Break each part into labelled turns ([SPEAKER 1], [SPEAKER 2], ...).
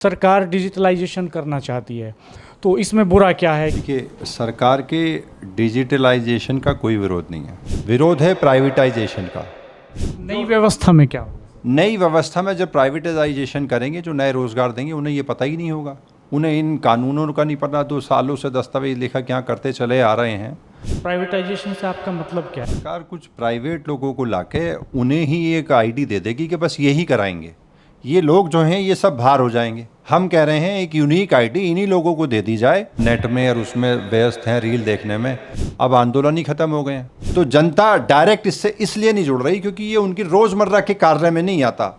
[SPEAKER 1] सरकार डिजिटलाइजेशन करना चाहती है, तो इसमें बुरा क्या है?
[SPEAKER 2] देखिए, सरकार के डिजिटलाइजेशन का कोई विरोध नहीं है। विरोध है प्राइवेटाइजेशन का।
[SPEAKER 1] नई व्यवस्था में क्या होगा?
[SPEAKER 2] नई व्यवस्था में जब प्राइवेटाइजेशन करेंगे, जो नए रोजगार देंगे उन्हें ये पता ही नहीं होगा। उन्हें इन कानूनों का नहीं पता। 2 सालों से दस्तावेज लेखक यहाँ करते चले आ रहे हैं।
[SPEAKER 1] प्राइवेटाइजेशन से आपका मतलब क्या है?
[SPEAKER 2] सरकार कुछ प्राइवेट लोगों को लाके उन्हें ही एक आईडी दे देगी कि बस यही कराएंगे। ये लोग जो हैं ये सब बाहर हो जाएंगे। हम कह रहे हैं एक यूनिक आईडी इन्हीं लोगों को दे दी जाए। नेट में और उसमें व्यस्त हैं रील देखने में। अब आंदोलन ही खत्म हो गए हैं, तो जनता डायरेक्ट इससे इसलिए नहीं जुड़ रही क्योंकि ये उनकी रोजमर्रा के कार्य में नहीं आता।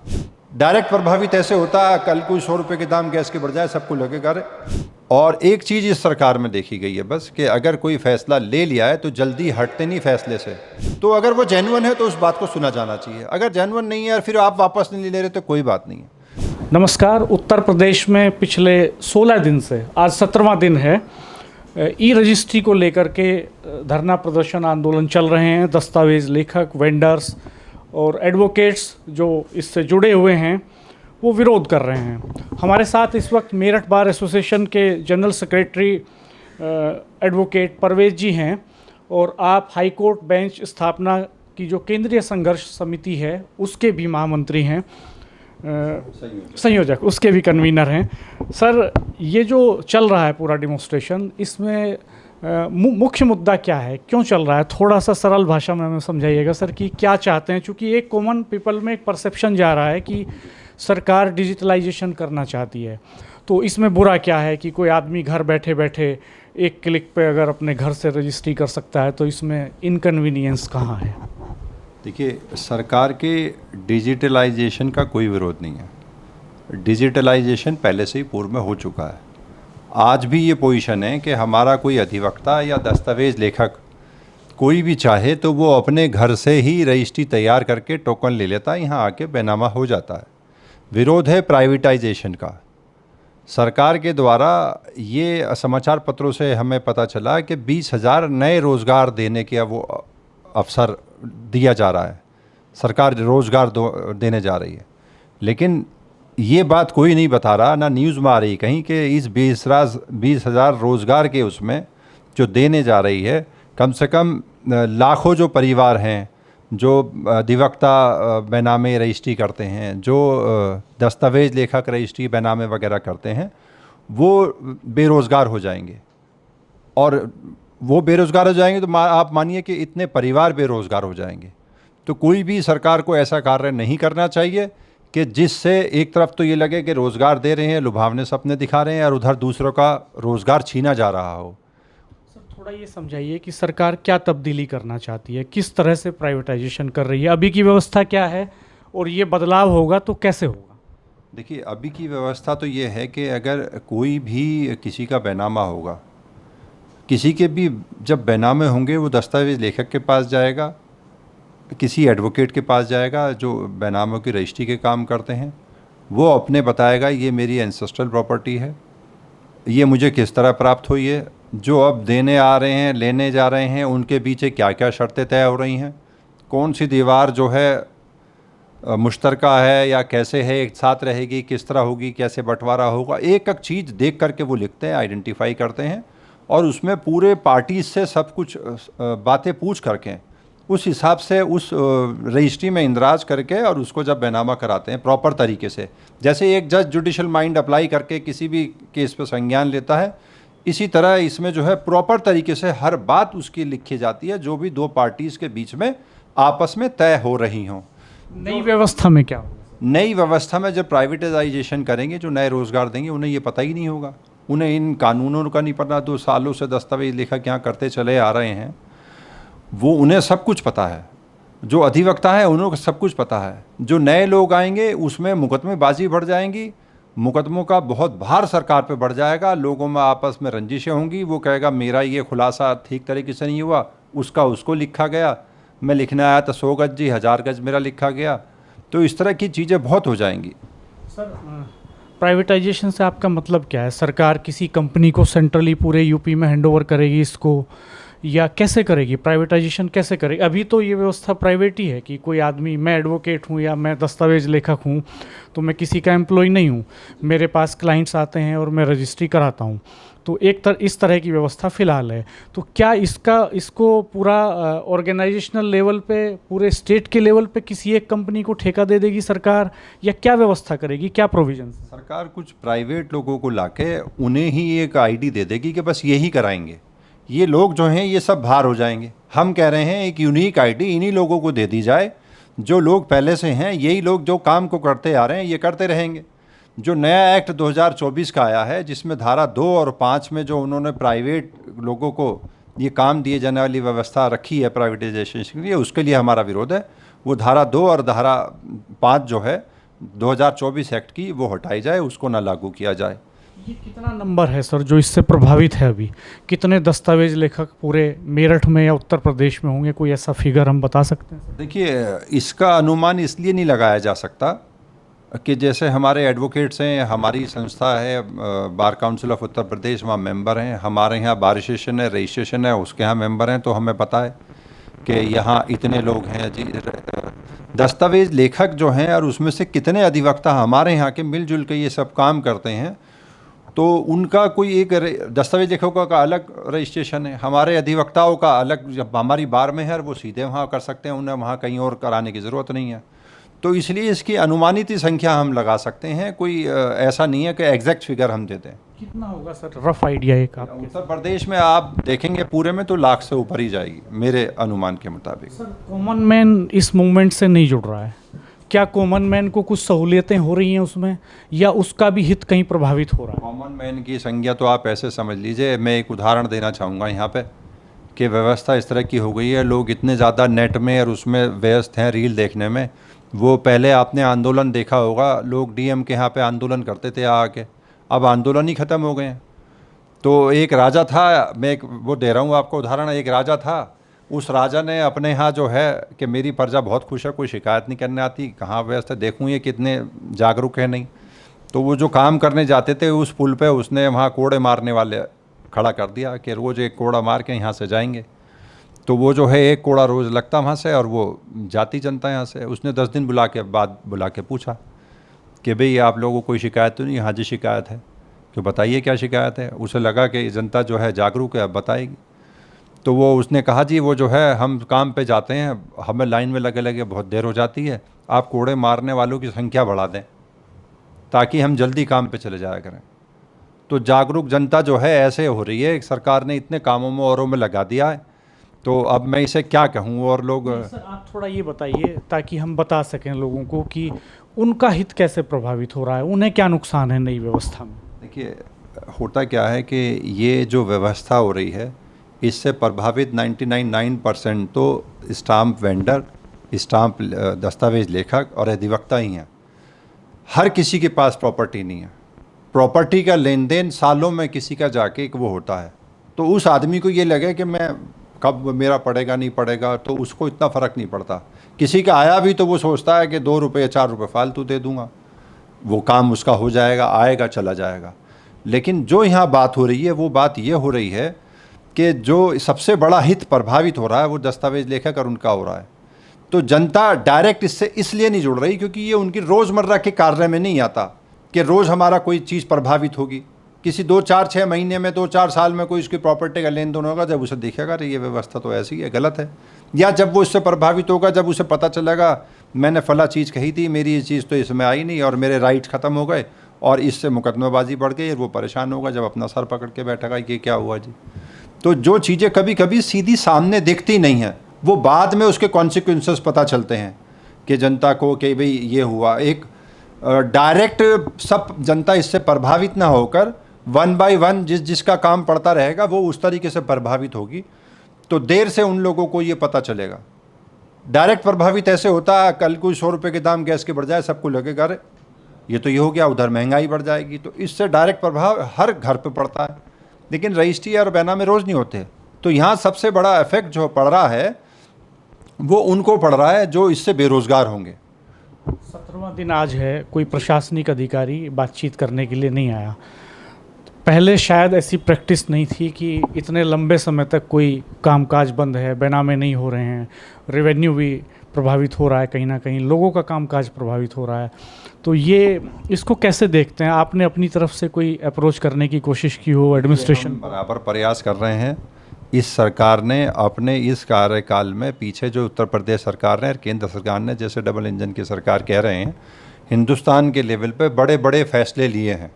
[SPEAKER 2] डायरेक्ट प्रभावित ऐसे होता, कल कोई 100 रुपये के दाम गैस के बढ़ जाए सबको लगेगा रे। और एक चीज़ इस सरकार में देखी गई है बस, कि अगर कोई फैसला ले लिया है तो जल्दी हटते नहीं फैसले से। तो अगर वो जेन्युइन है तो उस बात को सुना जाना चाहिए। अगर जेन्युइन नहीं है और फिर आप वापस नहीं ले रहे तो कोई बात नहीं है।
[SPEAKER 1] नमस्कार। उत्तर प्रदेश में पिछले 16 दिन से आज 17वां दिन है, ई रजिस्ट्री को लेकर के धरना प्रदर्शन आंदोलन चल रहे हैं। दस्तावेज लेखक, वेंडर्स और एडवोकेट्स जो इससे जुड़े हुए हैं वो विरोध कर रहे हैं। हमारे साथ इस वक्त मेरठ बार एसोसिएशन के जनरल सेक्रेटरी एडवोकेट परवेज जी हैं, और आप हाई कोर्ट बेंच स्थापना की जो केंद्रीय संघर्ष समिति है उसके भी महामंत्री हैं, संयोजक, उसके भी कन्वीनर हैं। सर, ये जो चल रहा है पूरा डिमॉन्स्ट्रेशन, इसमें मुख्य मुद्दा क्या है, क्यों चल रहा है? थोड़ा सा सरल भाषा में हमें समझाइएगा सर कि क्या चाहते हैं। चूँकि एक कॉमन पीपल में एक परसेप्शन जा रहा है कि सरकार डिजिटलाइजेशन करना चाहती है, तो इसमें बुरा क्या है कि कोई आदमी घर बैठे बैठे एक क्लिक पे अगर अपने घर से रजिस्ट्री कर सकता है, तो इसमें इनकन्वीनियंस कहाँ है?
[SPEAKER 2] देखिए, सरकार के डिजिटलाइजेशन का कोई विरोध नहीं है। डिजिटलाइजेशन पहले से ही पूर्व में हो चुका है। आज भी ये पोजीशन है कि हमारा कोई अधिवक्ता या दस्तावेज लेखक कोई भी चाहे तो वो अपने घर से ही रजिस्ट्री तैयार करके टोकन ले लेता है, यहाँ आके बैनामा हो जाता है। विरोध है प्राइवेटाइजेशन का। सरकार के द्वारा ये समाचार पत्रों से हमें पता चला कि 20,000 नए रोज़गार देने का वो अवसर दिया जा रहा है। सरकार रोज़गार देने जा रही है, लेकिन ये बात कोई नहीं बता रहा, ना न्यूज़ में आ रही कहीं कि इस 20,000 रोज़गार के उसमें जो देने जा रही है, कम से कम लाखों जो परिवार हैं जो अधिवक्ता बैनामे रजिस्ट्री करते हैं, जो दस्तावेज लेखक रजिस्ट्री बैनामे वगैरह करते हैं, वो बेरोज़गार हो जाएंगे। और वो बेरोज़गार हो जाएंगे तो आप मानिए कि इतने परिवार बेरोज़गार हो जाएंगे। तो कोई भी सरकार को ऐसा कार्य नहीं करना चाहिए कि जिससे एक तरफ तो ये लगे कि रोज़गार दे रहे हैं, लुभावने सपने दिखा रहे हैं, और उधर दूसरों का रोज़गार छीना जा रहा हो।
[SPEAKER 1] सर, थोड़ा ये समझाइए कि सरकार क्या तब्दीली करना चाहती है, किस तरह से प्राइवेटाइजेशन कर रही है, अभी की व्यवस्था क्या है, और ये बदलाव होगा तो कैसे होगा?
[SPEAKER 2] देखिए, अभी की व्यवस्था तो ये है कि अगर कोई भी किसी का बैनामा होगा, किसी के भी जब बैनामे होंगे, वो दस्तावेज लेखक के पास जाएगा, किसी एडवोकेट के पास जाएगा जो बैनामों की रजिस्ट्री के काम करते हैं। वो अपने बताएगा ये मेरी एंसेस्ट्रल प्रॉपर्टी है, ये मुझे किस तरह प्राप्त हुई है, जो अब देने आ रहे हैं, लेने जा रहे हैं, उनके पीछे क्या क्या शर्तें तय हो रही हैं, कौन सी दीवार जो है मुश्तरका है या कैसे है, एक साथ रहेगी, किस तरह होगी, कैसे बंटवारा होगा, एक एक चीज़ देख करके वो लिखते हैं, आइडेंटिफाई करते हैं, और उसमें पूरे पार्टी से सब कुछ बातें पूछ करके उस हिसाब से उस रजिस्ट्री में इंदराज करके और उसको जब बैनामा कराते हैं प्रॉपर तरीके से, जैसे एक जज जुडिशल माइंड अप्लाई करके किसी भी केस पर संज्ञान लेता है, इसी तरह इसमें जो है प्रॉपर तरीके से हर बात उसकी लिखी जाती है, जो भी 2 पार्टीज़ के बीच में आपस में तय हो रही हों।
[SPEAKER 1] नई व्यवस्था में क्या होगा?
[SPEAKER 2] नई व्यवस्था में जब प्राइवेटाइजेशन करेंगे, जो नए रोज़गार देंगे उन्हें ये पता ही नहीं होगा। उन्हें इन कानूनों का नहीं पता। 2 सालों से दस्तावेज लेखक यहाँ करते चले आ रहे हैं, वो उन्हें सब कुछ पता है। जो अधिवक्ता है उन्हें सब कुछ पता है। जो नए लोग आएंगे उसमें मुकदमेबाजी बढ़ जाएंगी, मुकदमों का बहुत भार सरकार पे बढ़ जाएगा, लोगों में आपस में रंजिशें होंगी। वो कहेगा मेरा ये खुलासा ठीक तरीके से नहीं हुआ, उसका उसको लिखा गया, मैं लिखने आया तो 100 गज जी 1000 गज मेरा लिखा गया। तो इस तरह की चीज़ें बहुत हो जाएंगी।
[SPEAKER 1] सर, प्राइवेटाइजेशन से आपका मतलब क्या है? सरकार किसी कंपनी को सेंट्रली पूरे यूपी में हैंडओवर करेगी इसको, या कैसे करेगी, प्राइवेटाइजेशन कैसे करेगी? अभी तो ये व्यवस्था प्राइवेट ही है कि कोई आदमी, मैं एडवोकेट हूँ या मैं दस्तावेज लेखक हूँ, तो मैं किसी का एम्प्लॉय नहीं हूँ, मेरे पास क्लाइंट्स आते हैं और मैं रजिस्ट्री कराता हूँ। तो इस तरह की व्यवस्था फ़िलहाल है। तो क्या इसको पूरा ऑर्गेनाइजेशनल लेवल पे, पूरे स्टेट के लेवल पे किसी एक कंपनी को ठेका दे देगी सरकार, या क्या व्यवस्था करेगी, क्या प्रोविजन?
[SPEAKER 2] सरकार कुछ प्राइवेट लोगों को लाके उन्हें ही एक आईडी दे देगी कि बस यही कराएंगे। ये लोग जो हैं ये सब बाहर हो जाएंगे। हम कह रहे हैं एक यूनिक आईडी इन्हीं लोगों को दे दी जाए, जो लोग पहले से हैं, यही लोग जो काम को करते आ रहे हैं ये करते रहेंगे। जो नया एक्ट 2024 का आया है, जिसमें धारा 2 और 5 में जो उन्होंने प्राइवेट लोगों को ये काम दिए जाने वाली व्यवस्था रखी है प्राइवेटाइजेशन के लिए, उसके लिए हमारा विरोध है। वो धारा 2 और धारा 5 जो है 2024 एक्ट की, वो हटाई जाए, उसको ना लागू किया जाए।
[SPEAKER 1] ये कितना नंबर है सर जो इससे प्रभावित है? अभी कितने दस्तावेज लेखक पूरे मेरठ में या उत्तर प्रदेश में होंगे? कोई ऐसा फिगर हम बता सकते हैं?
[SPEAKER 2] देखिए, इसका अनुमान इसलिए नहीं लगाया जा सकता कि जैसे हमारे एडवोकेट्स हैं, हमारी संस्था है bar council of Uttar Pradesh, वहाँ मेंबर हैं, हमारे यहाँ बार एसोसिएशन है, रजिस्ट्रेशन है, उसके यहाँ मेंबर हैं, तो हमें पता है कि यहाँ इतने लोग हैं जी। दस्तावेज लेखक जो हैं और उसमें से कितने अधिवक्ता हमारे यहाँ के मिलजुल के ये सब काम करते हैं, तो उनका कोई एक दस्तावेज लेखकों का अलग रजिस्ट्रेशन है, हमारे अधिवक्ताओं का अलग। जब हमारी बार में है वो सीधे वहाँ कर सकते हैं, उन्हें वहाँ कहीं और कराने की ज़रूरत नहीं है। तो इसलिए इसकी अनुमानित संख्या हम लगा सकते हैं, कोई ऐसा नहीं है कि एग्जैक्ट फिगर हम दे दें।
[SPEAKER 1] कितना होगा सर, रफ आइडिया एक आपके?
[SPEAKER 2] उत्तर प्रदेश में आप देखेंगे पूरे में तो लाख से ऊपर ही जाएगी मेरे अनुमान के मुताबिक।
[SPEAKER 1] सर, कॉमन मैन इस मूवमेंट से नहीं जुड़ रहा है, क्या कॉमन मैन को कुछ सहूलियतें हो रही हैं उसमें, या उसका भी हित कहीं प्रभावित हो रहा है?
[SPEAKER 2] कॉमन मैन की संज्ञा तो आप ऐसे समझ लीजिए, मैं एक उदाहरण देना चाहूँगा यहाँ पे कि व्यवस्था इस तरह की हो गई है, लोग इतने ज़्यादा नेट में और उसमें व्यस्त हैं रील देखने में। वो पहले आपने आंदोलन देखा होगा, लोग डीएम के यहाँ पे आंदोलन करते थे आके, अब आंदोलन ही ख़त्म हो गए हैं। तो एक राजा था, मैं एक वो दे रहा हूँ आपको उदाहरण, एक राजा था, उस राजा ने अपने यहाँ जो है कि मेरी प्रजा बहुत खुश है, कोई शिकायत नहीं करने आती, कहाँ व्यवस्था देखूँ ये कितने जागरूक है नहीं। तो वो जो काम करने जाते थे उस पुल पे, उसने वहाँ कोड़े मारने वाले खड़ा कर दिया कि रोज़ एक कोड़ा मार के यहाँ से जाएंगे। तो वो जो है एक कोड़ा रोज़ लगता वहाँ से, और वो जाती जनता यहाँ से। उसने 10 दिन बाद बुला के पूछा कि भाई आप लोगों को कोई शिकायत तो नहीं? हाँ जी शिकायत है। तो बताइए क्या शिकायत है? उसे लगा कि जनता जो है जागरूक है, अब बताएगी। तो वो उसने कहा जी वो जो है हम काम पे जाते हैं, हमें लाइन में लगे लगे बहुत देर हो जाती है, आप कोड़े मारने वालों की संख्या बढ़ा दें ताकि हम जल्दी काम पे चले जाया करें। तो जागरूक जनता जो है ऐसे हो रही है, सरकार ने इतने कामों में औरों में लगा दिया है, तो अब मैं इसे क्या कहूँ। और लोग
[SPEAKER 1] सर आप थोड़ा ये बताइए ताकि हम बता सकें लोगों को कि उनका हित कैसे प्रभावित हो रहा है, उन्हें क्या नुकसान है नई व्यवस्था में?
[SPEAKER 2] देखिए, होता क्या है कि ये जो व्यवस्था हो रही है इससे प्रभावित 99% तो स्टाम्प वेंडर, स्टाम्प दस्तावेज लेखक और अधिवक्ता ही हैं। हर किसी के पास प्रॉपर्टी नहीं है। प्रॉपर्टी का लेन देन सालों में किसी का जाके वो होता है, तो उस आदमी को ये लगे कि मैं कब मेरा पड़ेगा नहीं पड़ेगा, तो उसको इतना फ़र्क नहीं पड़ता। किसी का आया भी तो वो सोचता है कि 2 रुपये 4 रुपये फालतू दे दूंगा, वो काम उसका हो जाएगा, आएगा चला जाएगा। लेकिन जो यहाँ बात हो रही है वो बात ये हो रही है कि जो सबसे बड़ा हित प्रभावित हो रहा है वो दस्तावेज लेखक और उनका हो रहा है। तो जनता डायरेक्ट इससे इसलिए नहीं जुड़ रही क्योंकि ये उनकी रोज़मर्रा के कार्य में नहीं आता कि रोज़ हमारा कोई चीज़ प्रभावित होगी। किसी 2-4-6 महीने में 2-4 साल में कोई उसकी प्रॉपर्टी का लेन देन होगा, जब उसे देखेगा ये व्यवस्था तो ऐसी है, गलत है। या जब वो इससे प्रभावित होगा, जब उसे पता चलेगा मैंने फला चीज़ कही थी, मेरी ये चीज़ तो इसमें आई नहीं और मेरे राइट्स ख़त्म हो गए और इससे मुकदमेबाजी बढ़ गई, और वो परेशान होगा, जब अपना सर पकड़ के बैठेगा ये क्या हुआ जी। तो जो चीज़ें कभी कभी सीधी सामने दिखती नहीं हैं, वो बाद में उसके कॉन्सिक्वेंसेस पता चलते हैं कि जनता को कि भाई ये हुआ। एक डायरेक्ट सब जनता इससे प्रभावित ना होकर 1 by 1 जिसका काम पड़ता रहेगा वो उस तरीके से प्रभावित होगी, तो देर से उन लोगों को ये पता चलेगा। डायरेक्ट प्रभावित ऐसे होता है, कल कोई 100 रुपये के दाम गैस के बढ़ जाए, सबको लगेगा अरे ये तो ये हो गया, उधर महंगाई बढ़ जाएगी। तो इससे डायरेक्ट प्रभाव हर घर पे पड़ता है, लेकिन रजिस्ट्री और बैना में रोज़ नहीं होते। तो यहाँ सबसे बड़ा इफेक्ट जो पड़ रहा है वो उनको पड़ रहा है जो इससे बेरोज़गार होंगे।
[SPEAKER 1] 17वां दिन आज है, कोई प्रशासनिक अधिकारी बातचीत करने के लिए नहीं आया। पहले शायद ऐसी प्रैक्टिस नहीं थी कि इतने लंबे समय तक कोई कामकाज बंद है, बेनामे नहीं हो रहे हैं, रेवेन्यू भी प्रभावित हो रहा है, कहीं ना कहीं लोगों का कामकाज प्रभावित हो रहा है। तो ये इसको कैसे देखते हैं? आपने अपनी तरफ से कोई अप्रोच करने की कोशिश की हो एडमिनिस्ट्रेशन?
[SPEAKER 2] हम बराबर प्रयास कर रहे हैं। इस सरकार ने अपने इस कार्यकाल में पीछे जो उत्तर प्रदेश सरकार ने और केंद्र सरकार ने, जैसे डबल इंजन की सरकार कह रहे हैं, हिंदुस्तान के लेवल पे बड़े बड़े फैसले लिए हैं।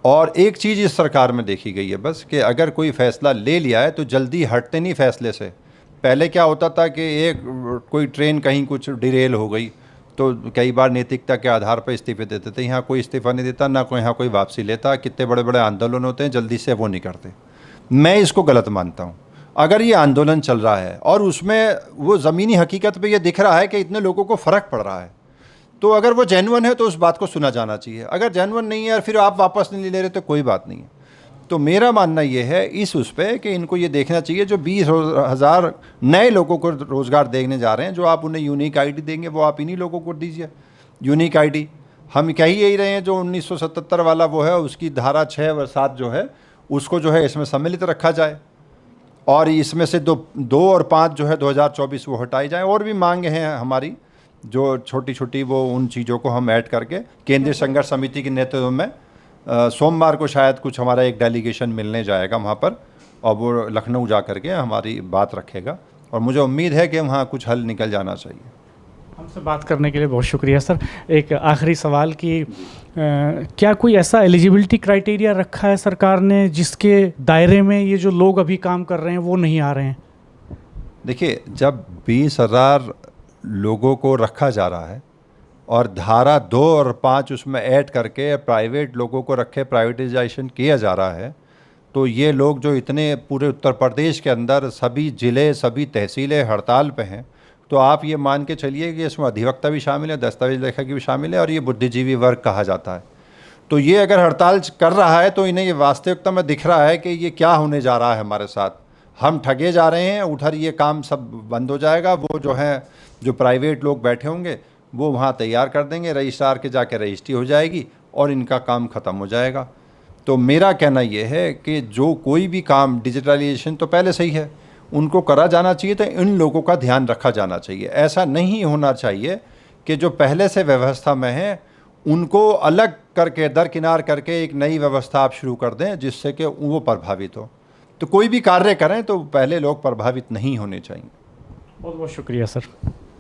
[SPEAKER 2] और एक चीज़ इस सरकार में देखी गई है बस, कि अगर कोई फैसला ले लिया है तो जल्दी हटते नहीं फैसले से। पहले क्या होता था कि कोई ट्रेन कहीं कुछ डिरेल हो गई तो कई बार नैतिकता के आधार पर इस्तीफे देते थे। यहाँ कोई इस्तीफा नहीं देता, ना कोई यहाँ कोई वापसी लेता। कितने बड़े बड़े आंदोलन होते हैं, जल्दी से वो नहीं करते। मैं इसको गलत मानता हूँ। अगर ये आंदोलन चल रहा है और उसमें वो ज़मीनी हकीकत पे ये दिख रहा है कि इतने लोगों को फ़र्क पड़ रहा है, तो अगर वो जेन्युइन है तो उस बात को सुना जाना चाहिए। अगर जेन्युइन नहीं है और फिर आप वापस नहीं ले रहे तो कोई बात नहीं है। तो मेरा मानना ये है इस उस पे कि इनको ये देखना चाहिए, जो 20,000 नए लोगों को रोज़गार देने जा रहे हैं, जो आप उन्हें यूनिक आईडी देंगे वो आप इन्हीं लोगों को दीजिए। यूनिक आईडी हम कह ही यही रहे हैं, जो 1977 वाला वो है उसकी धारा 6 व 7 जो है उसको जो है इसमें सम्मिलित रखा जाए, और इसमें से 2 और 5 जो है 2024 वो हटाई जाए। और भी मांगे हैं हमारी जो छोटी छोटी, वो उन चीज़ों को हम ऐड करके केंद्रीय संघर्ष समिति के नेतृत्व में सोमवार को शायद कुछ हमारा एक डेलीगेशन मिलने जाएगा वहाँ पर, और वो लखनऊ जा करके हमारी बात रखेगा, और मुझे उम्मीद है कि वहाँ कुछ हल निकल जाना चाहिए।
[SPEAKER 1] हमसे बात करने के लिए बहुत शुक्रिया सर। एक आखिरी सवाल कि क्या कोई ऐसा एलिजिबिलिटी क्राइटेरिया रखा है सरकार ने जिसके दायरे में ये जो लोग अभी काम कर रहे हैं वो नहीं आ रहे हैं?
[SPEAKER 2] देखिए, जब 20,000 लोगों को रखा जा रहा है और धारा 2 और 5 उसमें ऐड करके प्राइवेट लोगों को रखे, प्राइवेटाइजेशन किया जा रहा है, तो ये लोग जो इतने पूरे उत्तर प्रदेश के अंदर सभी ज़िले, सभी तहसीलें हड़ताल पे हैं, तो आप ये मान के चलिए कि इसमें अधिवक्ता भी शामिल है, दस्तावेज लेखक भी शामिल है, और ये बुद्धिजीवी वर्ग कहा जाता है। तो ये अगर हड़ताल कर रहा है तो इन्हें ये वास्तविकता में दिख रहा है कि ये क्या होने जा रहा है हमारे साथ। हम ठगे जा रहे हैं, उधर ये काम सब बंद हो जाएगा। वो जो है, जो प्राइवेट लोग बैठे होंगे वो वहाँ तैयार कर देंगे, रजिस्ट्रार के जाके रजिस्ट्री हो जाएगी और इनका काम ख़त्म हो जाएगा। तो मेरा कहना ये है कि जो कोई भी काम डिजिटलाइजेशन तो पहले से ही है, उनको करा जाना चाहिए, तो इन लोगों का ध्यान रखा जाना चाहिए। ऐसा नहीं होना चाहिए कि जो पहले से व्यवस्था में है उनको अलग करके, दरकिनार करके एक नई व्यवस्था आप शुरू कर दें जिससे कि वो प्रभावित हो। तो कोई भी कार्य करें तो पहले लोग प्रभावित नहीं होने चाहिए।
[SPEAKER 1] बहुत बहुत शुक्रिया सर।